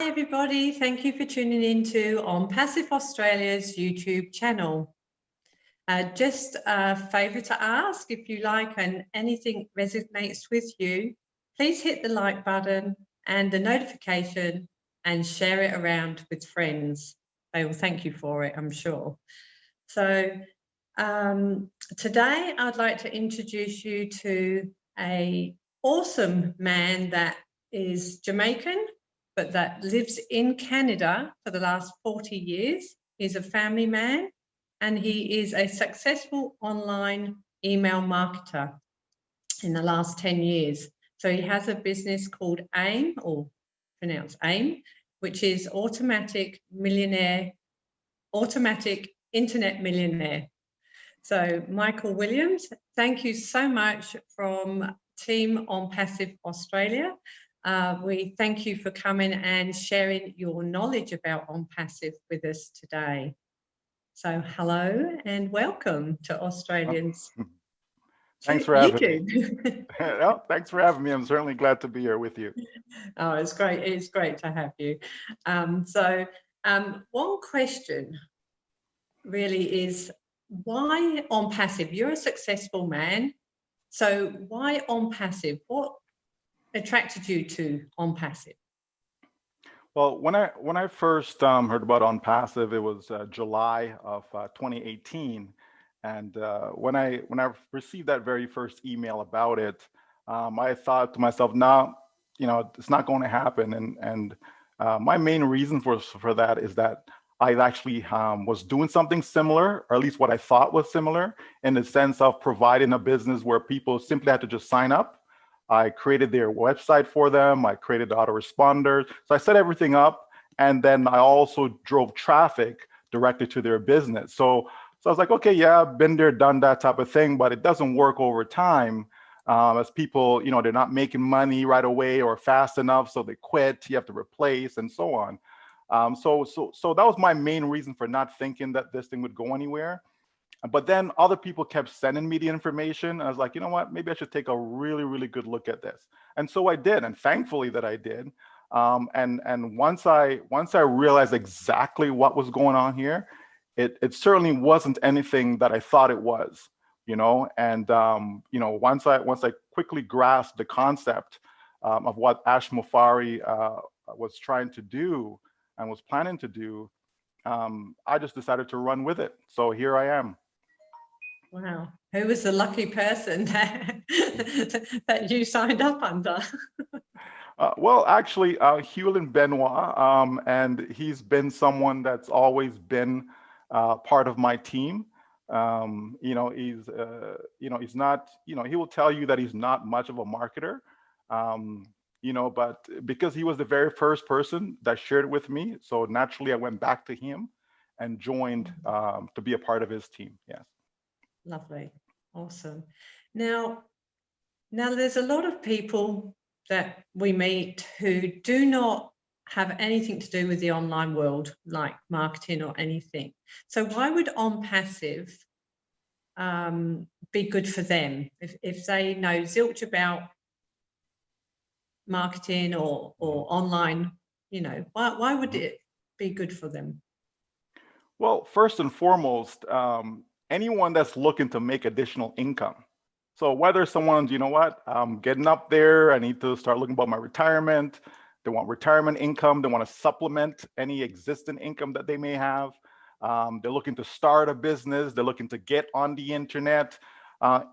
Everybody, thank you for tuning in to Onpassive Australia's YouTube channel. Just a favour to ask, if you like and anything resonates with you, please hit the like button and the notification and share it around with friends. They will thank you for it, I'm sure. So today I'd like to introduce you to an awesome man that is Jamaican, but that lives in Canada for the last 40 years. He's a family man and he is a successful online email marketer in the last 10 years. So he has a business called AIM, or pronounced AIM, which is Automatic Internet Millionaire. So Michael Williams, thank you so much from Team Onpassive Australia. We thank you for coming and sharing your knowledge about Onpassive with us today. So hello and welcome to Australians. Thanks for having me. Well, thanks for having me. I'm certainly glad to be here with you. Oh, it's great. It's great to have you. One question really is, why Onpassive? You're a successful man. So why Onpassive? What attracted you to Onpassive? Well, when I first heard about Onpassive, it was July of 2018, and when I received that very first email about it, I thought to myself, "No, it's not going to happen." And my main reason for that is that I actually was doing something similar, or at least what I thought was similar, in the sense of providing a business where people simply had to just sign up. I created their website for them. I created the autoresponders. So I set everything up, and then I also drove traffic directly to their business. So I was like, okay, yeah, I've been there, done that type of thing, but it doesn't work over time. As people, they're not making money right away or fast enough, so they quit. You have to replace, and so on. So that was my main reason for not thinking that this thing would go anywhere. But then other people kept sending me the information. I was like, you know what, maybe I should take a really, really good look at this. And so I did, and thankfully that I did. And once I realized exactly what was going on here, it certainly wasn't anything that I thought it was, And once I quickly grasped the concept of what Ash Mofari was trying to do and was planning to do, I just decided to run with it. So here I am. Wow, who was the lucky person that you signed up under? Well, actually, Hewlin Benoit, and he's been someone that's always been part of my team. He's not, he will tell you that he's not much of a marketer, but because he was the very first person that shared it with me, so naturally I went back to him and joined to be a part of his team. Yes. Lovely. Awesome. Now there's a lot of people that we meet who do not have anything to do with the online world, like marketing or anything. So why would Onpassive be good for them if they know zilch about marketing or online? Why would it be good for them? Well, first and foremost, anyone that's looking to make additional income. So whether someone's, I'm getting up there, I need to start looking about my retirement, they want retirement income, they want to supplement any existing income that they may have. They're looking to start a business, they're looking to get on the internet.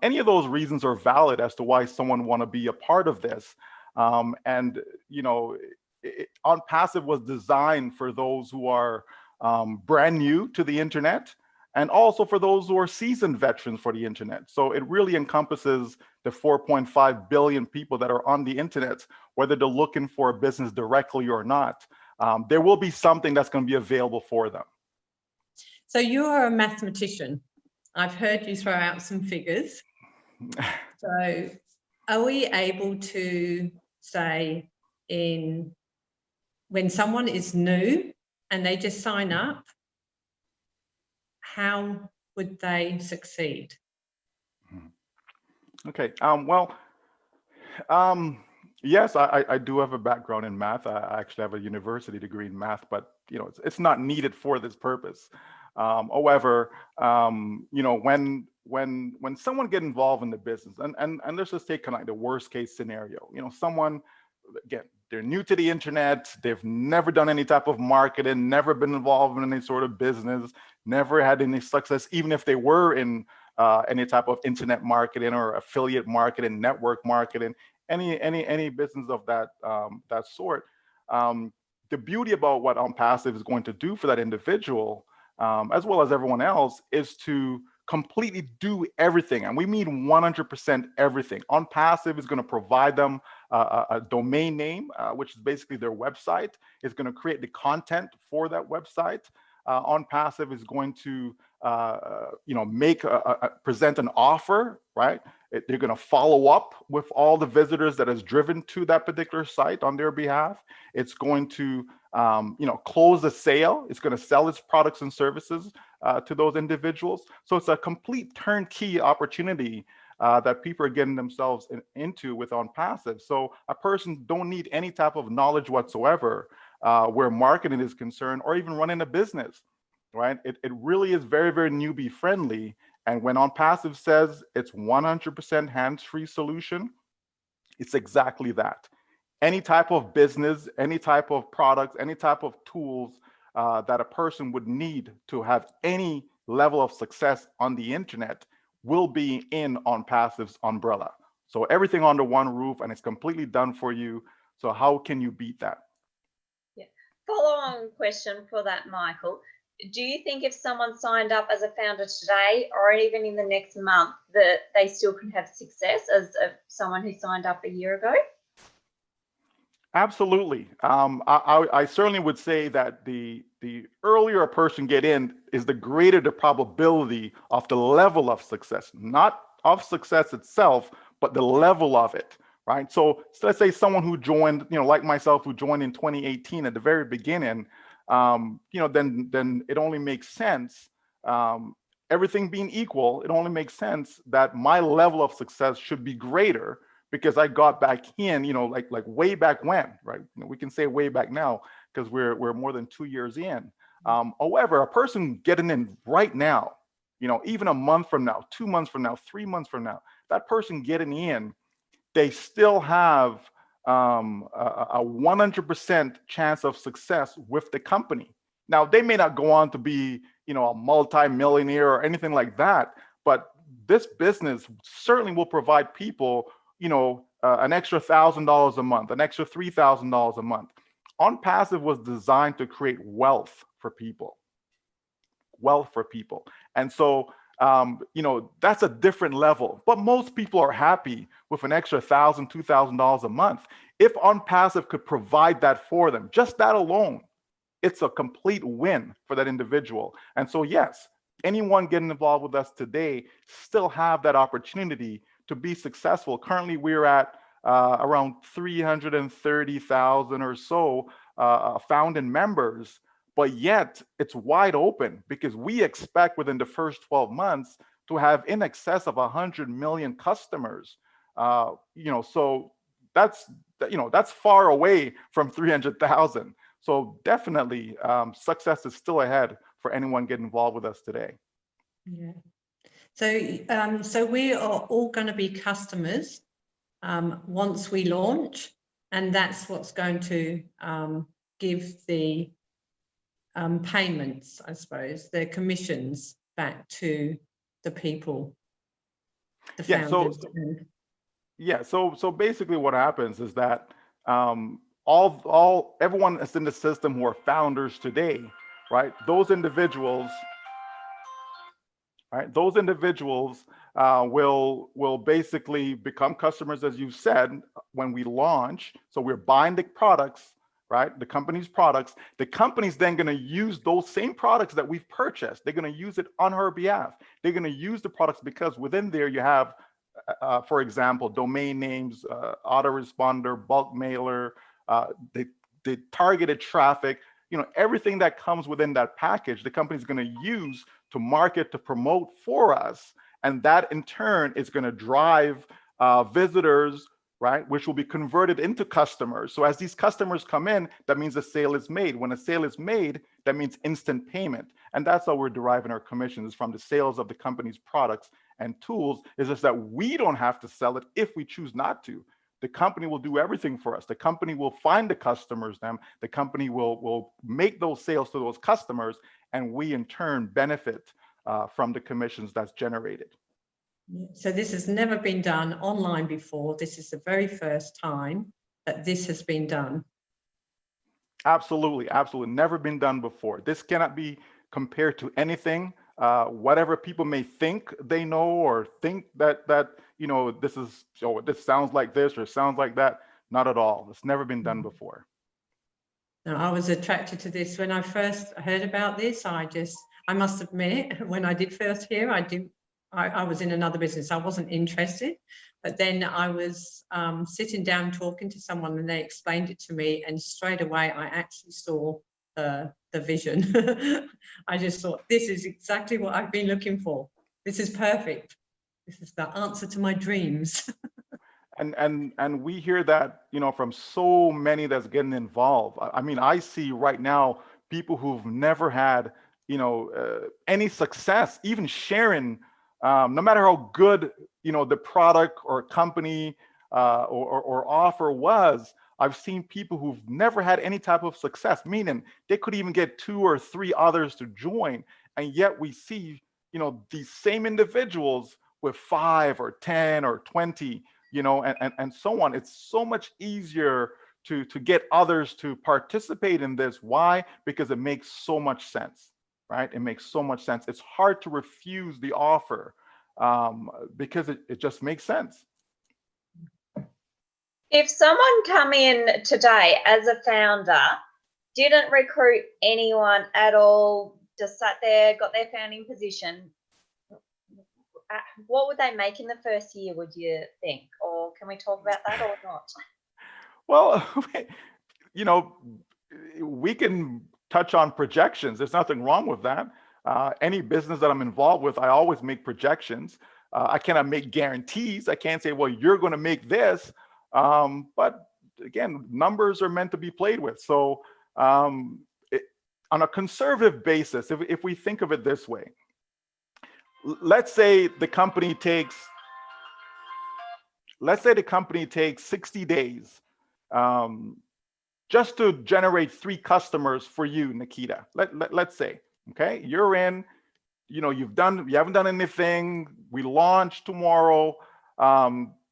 Any of those reasons are valid as to why someone want to be a part of this. Onpassive was designed for those who are brand new to the internet, and also for those who are seasoned veterans for the internet. So it really encompasses the 4.5 billion people that are on the internet, whether they're looking for a business directly or not. There will be something that's going to be available for them. So you are a mathematician. I've heard you throw out some figures. So are we able to say, when someone is new and they just sign up, how would they succeed? Okay. Yes, I do have a background in math. I actually have a university degree in math, but it's not needed for this purpose. However, when someone get involved in the business, and let's just take kind of like the worst case scenario. Someone, again, they're new to the internet, they've never done any type of marketing, never been involved in any sort of business, never had any success, even if they were in any type of internet marketing or affiliate marketing, network marketing, any business of that sort. Um, the beauty about what Onpassive is going to do for that individual, as well as everyone else, is to completely do everything, and we mean 100% everything. Onpassive is going to provide them a domain name, which is basically their website. It's going to create the content for that website. Onpassive is going to present an offer, right? They're going to follow up with all the visitors that has driven to that particular site on their behalf. It's going to close the sale. It's going to sell its products and services to those individuals. So it's a complete turnkey opportunity that people are getting themselves into with Onpassive. So a person don't need any type of knowledge whatsoever where marketing is concerned, or even running a business, right? It really is very, very newbie friendly. And when Onpassive says it's 100% hands-free solution, it's exactly that. Any type of business, any type of products, any type of tools that a person would need to have any level of success on the internet will be in Onpassive's umbrella. So everything under one roof, and it's completely done for you. So how can you beat that? Yeah. Follow-on question for that, Michael. Do you think if someone signed up as a founder today, or even in the next month, that they still can have success as someone who signed up a year ago? Absolutely. I certainly would say that the earlier a person get in is the greater the probability of the level of success, not of success itself, but the level of it, right? So let's say someone who joined, like myself, who joined in 2018 at the very beginning, then it only makes sense, everything being equal, it only makes sense that my level of success should be greater because I got back in, like way back when, right? We can say way back now because we're more than 2 years in. However, a person getting in right now, even a month from now, 2 months from now, 3 months from now, that person getting in, they still have a 100% chance of success with the company. Now, they may not go on to be, a multi-millionaire or anything like that, but this business certainly will provide people, an extra $1,000 a month, an extra $3,000 a month. Onpassive was designed to create wealth for people. And so, that's a different level. But most people are happy with an extra $1,000, $2,000 a month. If Onpassive could provide that for them, just that alone, it's a complete win for that individual. And so, yes, anyone getting involved with us today still have that opportunity to be successful. Currently, we're at around 330,000 or so founding members, but yet it's wide open because we expect within the first 12 months to have in excess of 100 million customers. So that's far away from 300,000. So definitely success is still ahead for anyone getting involved with us today. Yeah. So we are all going to be customers once we launch, and that's what's going to give the payments, I suppose, the commissions back to the people, the founders. So basically what happens is that everyone that's in the system who are founders today, right? Those individuals will basically become customers, as you said, when we launch. So we're buying the products, right? The company's products. The company's then going to use those same products that we've purchased. They're going to use it on her behalf. They're going to use the products because within there you have, for example, domain names, autoresponder, bulk mailer, the targeted traffic, everything that comes within that package, the company's going to use to market, to promote for us. And that in turn is going to drive visitors, right? Which will be converted into customers. So as these customers come in, that means a sale is made. When a sale is made, that means instant payment. And that's how we're deriving our commissions, from the sales of the company's products and tools. Is just that we don't have to sell it if we choose not to. The company will do everything for us. The company will find the customers, the company will make those sales to those customers, and we in turn benefit from the commissions that's generated. So this has never been done online before. This is the very first time that this has been done. Absolutely, absolutely. Never been done before. This cannot be compared to anything. Whatever people may think they know, or think that this is, this sounds like this or sounds like that. Not at all. It's never been done before. Now, I was attracted to this when I first heard about this. I must admit, when I did first hear, I was in another business. I wasn't interested, but then I was sitting down talking to someone, and they explained it to me, and straight away I actually saw the vision. I just thought, this is exactly what I've been looking for. This is perfect. This is the answer to my dreams. And we hear that, from so many that's getting involved. I mean, I see right now people who've never had, any success, even sharing, no matter how good, the product or company or offer was. I've seen people who've never had any type of success, meaning they could even get 2 or 3 others to join. And yet we see, these same individuals with 5 or 10 or 20, and so on. It's so much easier to get others to participate in this. Why? Because it makes so much sense, right? It makes so much sense. It's hard to refuse the offer because it just makes sense. If someone come in today as a founder, didn't recruit anyone at all, just sat there, got their founding position, what would they make in the first year, would you think? Or can we talk about that or not? Well, we can touch on projections. There's nothing wrong with that. Any business that I'm involved with, I always make projections. I cannot make guarantees. I can't say, well, you're going to make this. But again, numbers are meant to be played with. So on a conservative basis, if we think of it this way, let's say the company takes 60 days just to generate 3 customers for you, Nikita. Let's say, okay, you're in, you haven't done anything. We launch tomorrow.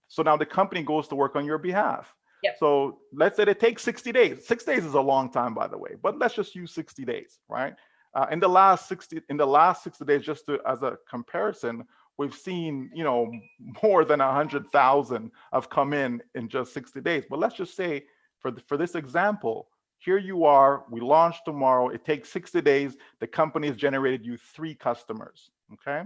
So now the company goes to work on your behalf. Yep. So let's say it takes 60 days. 6 days is a long time, by the way, but let's just use 60 days, right? In the last 60 days, as a comparison, we've seen, more than 100,000 have come in just 60 days. But let's just say for this example, here you are, we launch tomorrow. It takes 60 days. The company has generated you 3 customers. Okay.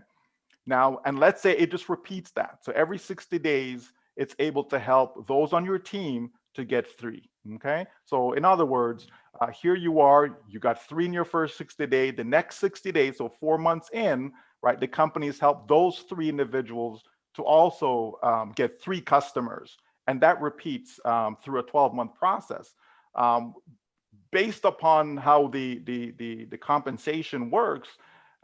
Now, and let's say it just repeats that. So every 60 days, it's able to help those on your team to get 3. Okay. So in other words, here you are, you got 3 in your first 60 days. The next 60 days, so 4 months in, right, the company's helped those 3 individuals to also get 3 customers. And that repeats through a 12-month process. Based upon how the compensation works,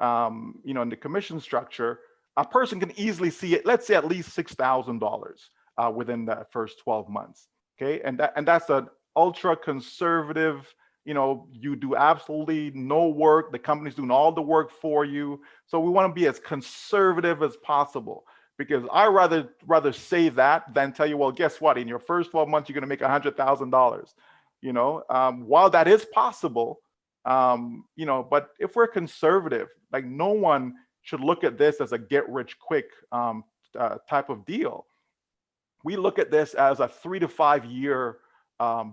in the commission structure, a person can easily see it, let's say at least $6,000 within the first 12 months. Okay. And that's an ultra conservative, you do absolutely no work. The company's doing all the work for you. So we want to be as conservative as possible, because I rather say that than tell you, well, guess what? In your first 12 months, you're going to make $100,000. While that is possible, but if we're conservative, like, no one should look at this as a get rich quick type of deal. We look at this as a 3 to 5 year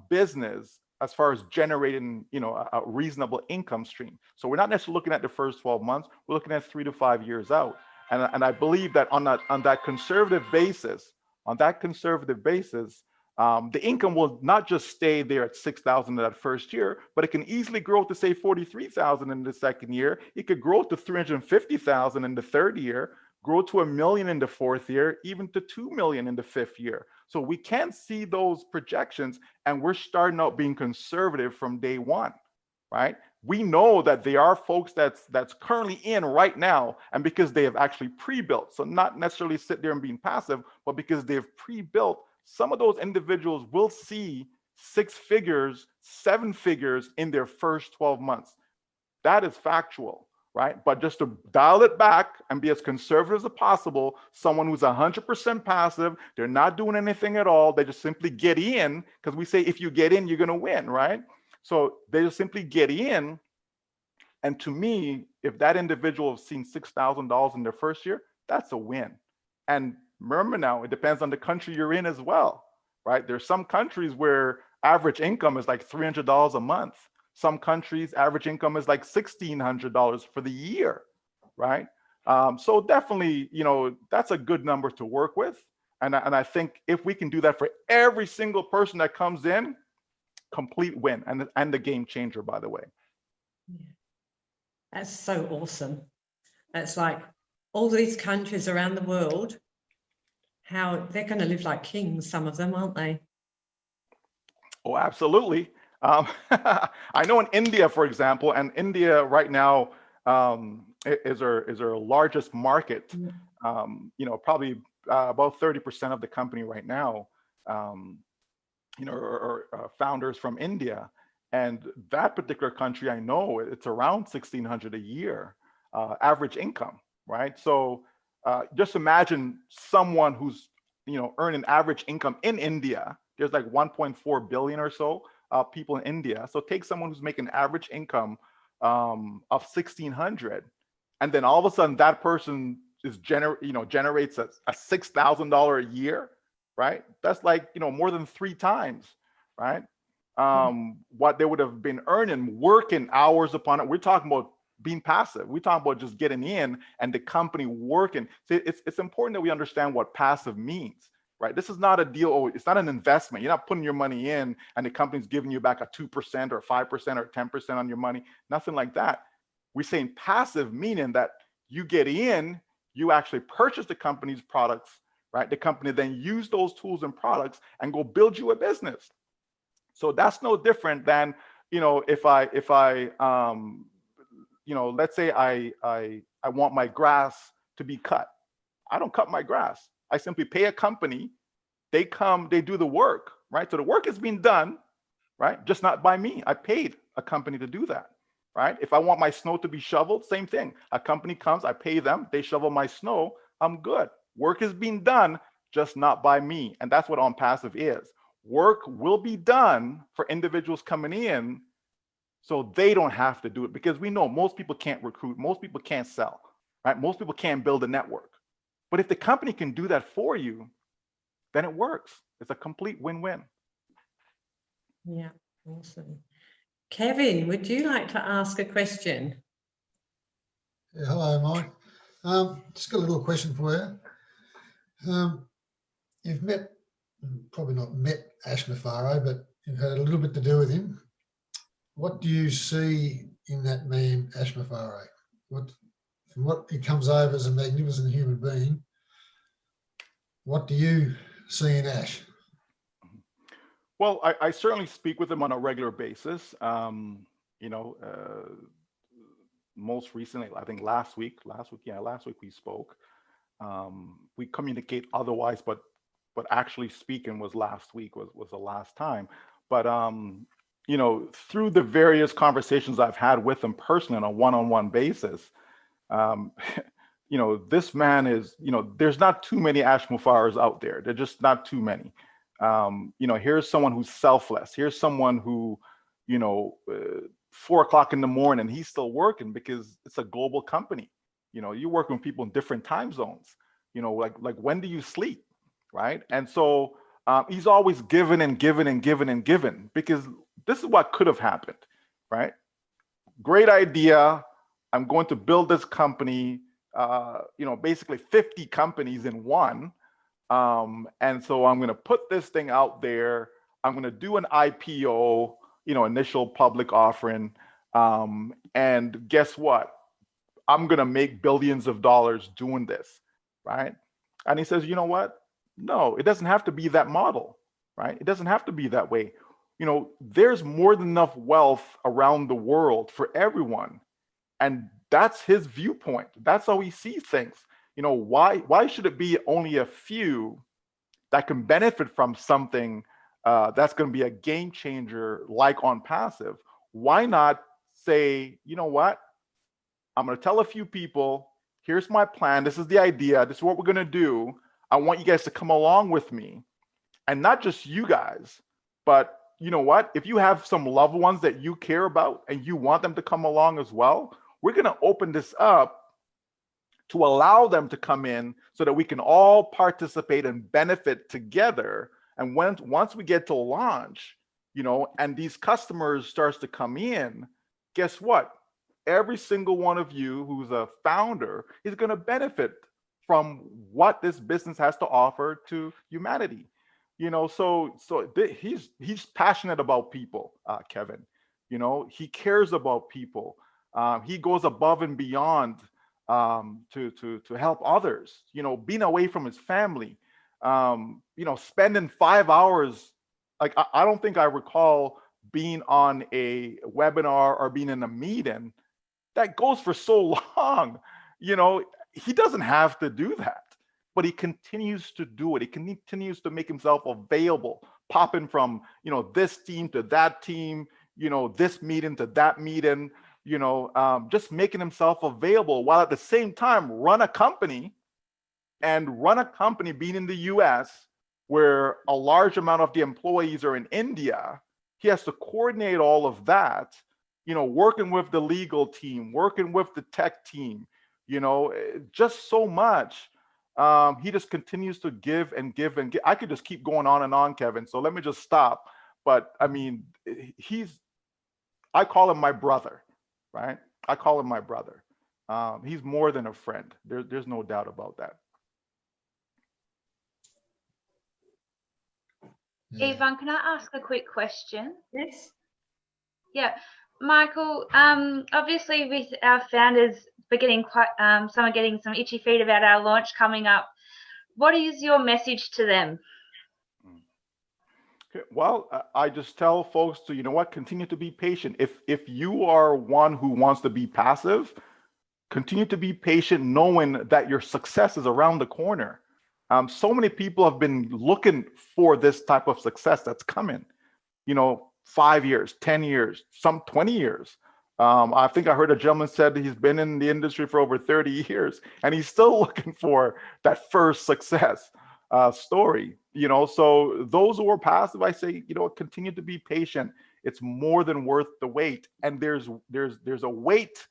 business as far as generating, a reasonable income stream. So we're not necessarily looking at the first 12 months. We're looking at 3 to 5 years out. And I believe that on that conservative basis, the income will not just stay there at $6,000 in that first year, but it can easily grow to, say, $43,000 in the second year. It could grow to $350,000 in the third year, grow to 1 million in the 4th year, even to 2 million in the 5th year. So we can see those projections, and we're starting out being conservative from day one, right? We know that there are folks that's currently in right now, and because they have actually pre-built, so not necessarily sit there and being passive, but because they've pre-built, some of those individuals will see 6 figures, 7 figures in their first 12 months. That is factual, right? But just to dial it back and be as conservative as possible, someone who's 100% passive, they're not doing anything at all, they just simply get in, because we say if you get in, you're going to win, right? So they just simply get in. And to me, if that individual has seen $6,000 in their first year, that's a win. And remember now, it depends on the country you're in as well, right? There's some countries where average income is like $300 a month. Some countries, average income is like $1,600 for the year, right? So definitely, that's a good number to work with. And I think if we can do that for every single person that comes in, complete win, and the game changer, by the way. Yeah. That's so awesome. That's like all these countries around the world, how they're going to live like kings, some of them, aren't they? Oh, absolutely. I know in India, for example, and India right now is our largest market. Probably about 30% of the company right now, are founders from India. And that particular country, I know it's around 1,600 a year average income, right? So just imagine someone who's earning average income in India. There's like 1.4 billion or so people in India. So take someone who's making average income of 1,600, and then all of a sudden that person is generates a $6,000 a year, right? That's like more than 3 times, right? What they would have been earning working hours upon it. We're talking about being passive. We're talking about just getting in and the company working. So it's important that we understand what passive means, right? This is not a deal. It's not an investment. You're not putting your money in and the company's giving you back a 2% or 5% or 10% on your money. Nothing like that. We're saying passive, meaning that you get in, you actually purchase the company's products, right? The company then use those tools and products and go build you a business. So that's no different than, if I let's say I want my grass to be cut. I don't cut my grass. I simply pay a company. They come, they do the work, right? So the work is being done, right? Just not by me. I paid a company to do that, right? If I want my snow to be shoveled, same thing. A company comes, I pay them, they shovel my snow, I'm good. Work is being done, just not by me. And that's what Onpassive is. Work will be done for individuals coming in so they don't have to do it, because we know most people can't recruit, most people can't sell, right? Most people can't build a network. But if the company can do that for you, then it works. It's a complete win-win. Yeah, awesome. Kevin, would you like to ask a question? Yeah, hello, Mike. Just got a little question for you. You've probably not met Ash Mafaro, but you've had a little bit to do with him. What do you see in that man, Ash Mafaro? What he comes over as a magnificent human being. What do you see in Ash? Well, I certainly speak with him on a regular basis. Most recently, I think last week we spoke. We communicate otherwise, but actually speaking was last week, was the last time. But through the various conversations I've had with him personally on a one-on-one basis, this man is, there's not too many Ash Mafaros out there. There're just not too many. Here's someone who's selfless. Here's someone who, 4 o'clock in the morning, he's still working because it's a global company. You work with people in different time zones. Like when do you sleep, right? And so he's always giving and giving and giving and giving, because this is what could have happened, right? Great idea. I'm going to build this company, basically 50 companies in one. And so I'm going to put this thing out there. I'm going to do an IPO, initial public offering. And guess what? I'm going to make billions of dollars doing this. right? And he says, you know what? No, it doesn't have to be that model, right? It doesn't have to be that way. There's more than enough wealth around the world for everyone. And that's his viewpoint. That's how he sees things. Why should it be only a few that can benefit from something that's going to be a game changer like Onpassive? Why not say, you know what? I'm going to tell a few people, here's my plan. This is the idea. This is what we're going to do. I want you guys to come along with me. And not just you guys, but you know what? If you have some loved ones that you care about and you want them to come along as well, we're going to open this up to allow them to come in so that we can all participate and benefit together. And once we get to launch, and these customers starts to come in, guess what? Every single one of you who's a founder is going to benefit from what this business has to offer to humanity. He's passionate about people, Kevin. He cares about people. He goes above and beyond to help others. Being away from his family, spending 5 hours. Like I don't think I recall being on a webinar or being in a meeting that goes for so long. He doesn't have to do that, but he continues to do it. He continues to make himself available, popping from, this team to that team, this meeting to that meeting, just making himself available while at the same time run a company being in the US where a large amount of the employees are in India. He has to coordinate all of that, working with the legal team, working with the tech team, just so much. He just continues to give and give and give. I could just keep going on and on, Kevin. So let me just stop. But I mean, I call him my brother, right? I call him my brother. He's more than a friend. There's no doubt about that. Yeah. Yvonne, can I ask a quick question? Yes. Yeah, Michael, obviously with our founders, we're getting some are getting some itchy feet about our launch coming up. What is your message to them? Okay, well, I just tell folks to, continue to be patient. If you are one who wants to be passive, continue to be patient, knowing that your success is around the corner. So many people have been looking for this type of success that's coming, 5 years, 10 years, some 20 years. I think I heard a gentleman said he's been in the industry for over 30 years and he's still looking for that first success story. So those who are passive, I say, continue to be patient. It's more than worth the wait. And there's a wait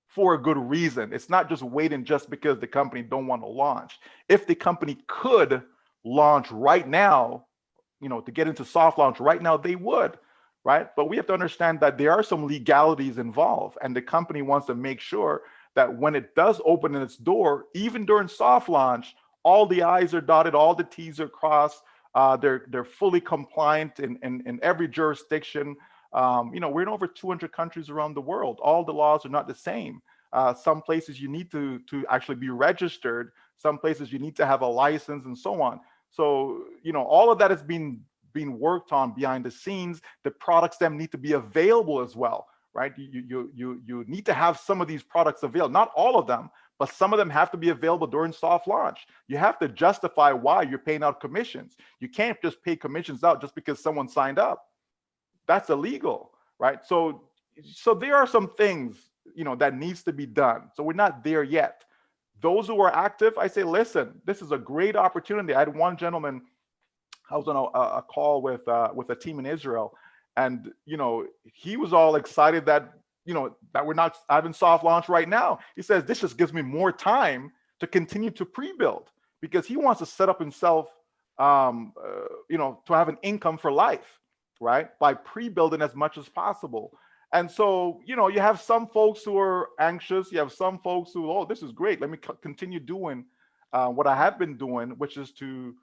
for a good reason. It's not just waiting just because the company don't want to launch. If the company could launch right now, to get into soft launch right now, they would, right? But we have to understand that there are some legalities involved, and the company wants to make sure that when it does open its door, even during soft launch, all the I's are dotted, all the T's are crossed. They're fully compliant in every jurisdiction. We're in over 200 countries around the world. All the laws are not the same. Some places you need to actually be registered. Some places you need to have a license and so on. So, all of that is being worked on behind the scenes. The products then need to be available as well, right? You need to have some of these products available, not all of them, but some of them have to be available during soft launch. You have to justify why you're paying out commissions. You can't just pay commissions out just because someone signed up. That's illegal, right? So there are some things, that needs to be done. So we're not there yet. Those who are active, I say, listen, this is a great opportunity. I had one gentleman, I was on a call with a team in Israel, and he was all excited that that we're not having soft launch right now. He says this just gives me more time to continue to pre-build because he wants to set up himself, to have an income for life, right? By pre-building as much as possible. And so, you have some folks who are anxious. You have some folks who, oh, this is great. Let me continue doing what I have been doing, which is to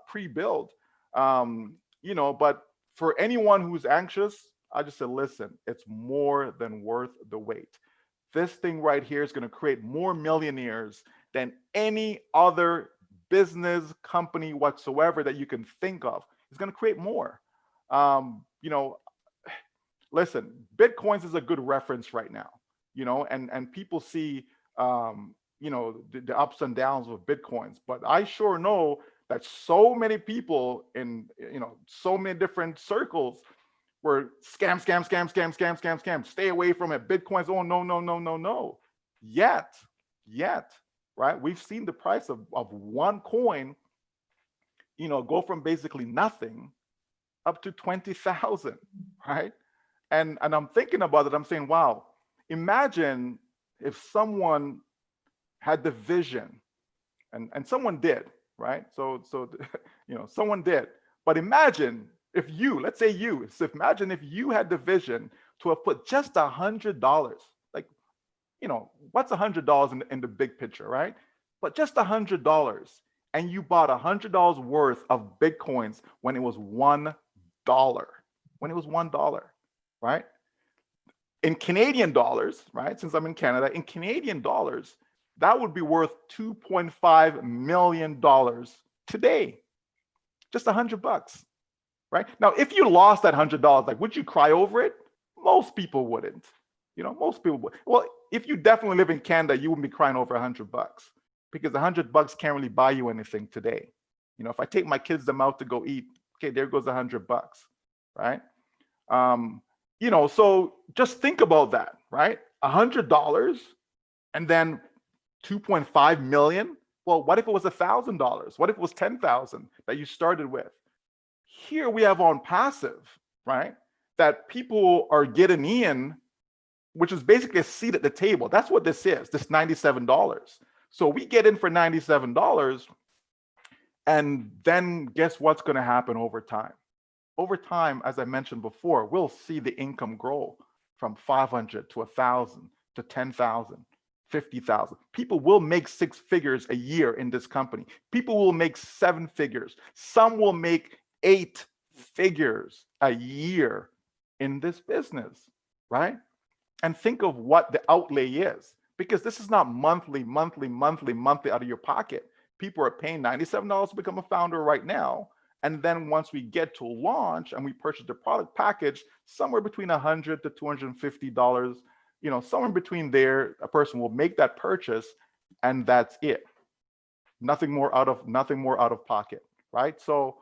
pre-build. But for anyone who's anxious, I just said, listen, it's more than worth the wait. This thing right here is going to create more millionaires than any other business company whatsoever that you can think of. It's going to create more. You know, listen, Bitcoins is a good reference right now, you know, and people see, you know, the ups and downs of Bitcoins, but I sure know that so many people in, you know, so many different circles were scam, stay away from it. Bitcoins, oh, no. Yet, right? We've seen the price of one coin, you know, go from basically nothing up to 20,000, right? And I'm thinking about it, I'm saying, wow, imagine if someone had the vision, and someone did, right? So you know, someone did. But imagine if you, let's say you, so imagine if you had the vision to have put just $100, like, you know, what's $100 in the big picture, right? But just $100, and you bought $100 worth of Bitcoins when it was $1, right? In Canadian dollars, right? Since I'm in Canada, in Canadian dollars, that would be worth $2.5 million today. Just $100, right? Now, if you lost that $100, like, would you cry over it? Most people wouldn't. You know, most people would. Well, if you definitely live in Canada, you wouldn't be crying over $100 because $100 can't really buy you anything today. You know, if I take my kids them out to go eat, okay, there goes $100, right? You know, so just think about that, right? $100 and then 2.5 million. Well, what if it was $1,000? What if it was 10,000 that you started with? Here we have Onpassive, right? That people are getting in, which is basically a seat at the table. That's what this is, this $97. So we get in for $97, and then guess what's going to happen over time? Over time, as I mentioned before, we'll see the income grow from 500 to 1,000 to 10,000. 50,000. People will make 6 figures a year in this company. People will make 7 figures. Some will make 8 figures a year in this business, right? And think of what the outlay is, because this is not monthly out of your pocket. People are paying $97 to become a founder right now. And then once we get to launch and we purchase the product package, somewhere between $100 to $250, you know, somewhere in between there, a person will make that purchase, and that's it. Nothing more out of pocket, right? So,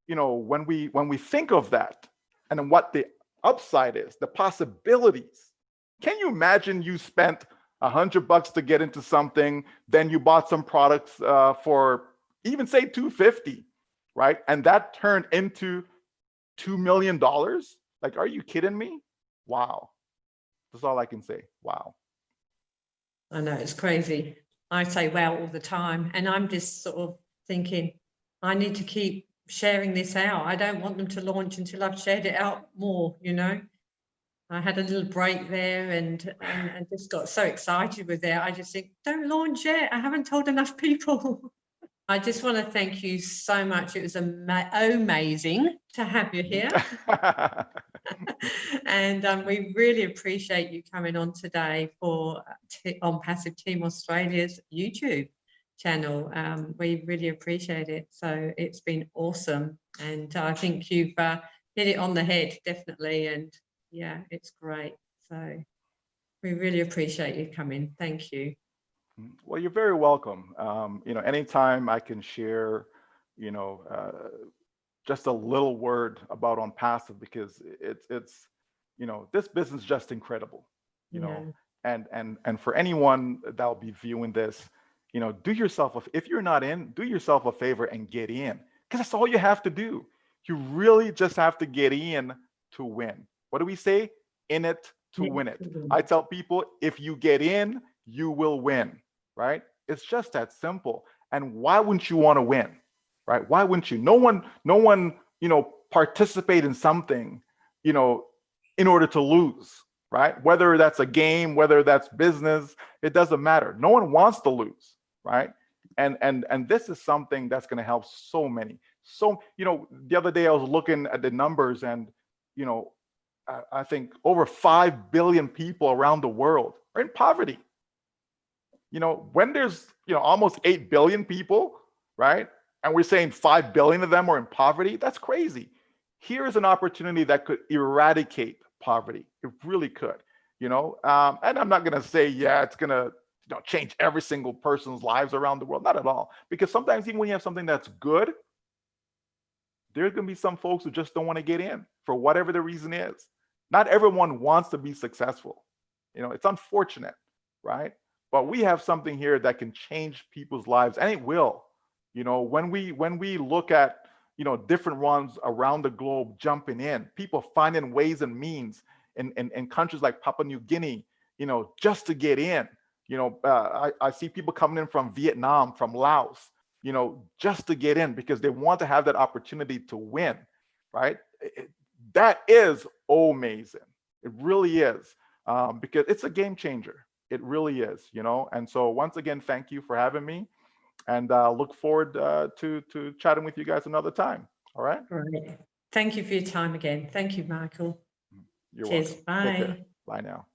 you know, when we think of that, and then what the upside is, the possibilities. Can you imagine you spent $100 to get into something, then you bought some products for even say $250, right? And that turned into $2 million. Like, are you kidding me? Wow. That's all I can say. Wow. I know, it's crazy. I say wow all the time, and I'm just sort of thinking, I need to keep sharing this out. I don't want them to launch until I've shared it out more, you know. I had a little break there and just got so excited with it. I just think, don't launch yet. I haven't told enough people. I just want to thank you so much. It was amazing to have you here. And we really appreciate you coming on today for Onpassive Team Australia's YouTube channel. We really appreciate it. So it's been awesome. And I think you've hit it on the head, definitely. And yeah, it's great. So we really appreciate you coming. Thank you. Well, you're very welcome. You know, anytime I can share, you know, just a little word about Onpassive, because it's, you know, this business is just incredible, you know, and for anyone that'll be viewing this, you know, do yourself, if you're not in, do yourself a favor and get in, because that's all you have to do. You really just have to get in to win. What do we say? In it to win it. I tell people, if you get in, you will win, right? It's just that simple. And why wouldn't you want to win, right? Why wouldn't you? No one, you know, participate in something, you know, in order to lose, right? Whether that's a game, whether that's business, it doesn't matter. No one wants to lose, right? And this is something that's going to help so many. So, you know, the other day I was looking at the numbers, and, you know, I think over 5 billion people around the world are in poverty. when there's, almost 8 billion people, right? And we're saying 5 billion of them are in poverty, that's crazy. Here is an opportunity that could eradicate poverty. It really could, and I'm not going to say, it's going to change every single person's lives around the world. Not at all. Because sometimes even when you have something that's good, there's going to be some folks who just don't want to get in for whatever the reason is. Not everyone wants to be successful. It's unfortunate, right? But we have something here that can change people's lives, and it will. When we look at, different ones around the globe jumping in, people finding ways and means in countries like Papua New Guinea, just to get in. I see people coming in from Vietnam, from Laos, just to get in because they want to have that opportunity to win, right? That is amazing. It really is, because it's a game changer. It really is, And so once again, thank you for having me, and look forward to chatting with you guys another time. All right. Great. Thank you for your time again. Thank you, Michael. You're Cheers. welcome. Take care. Bye. Bye now.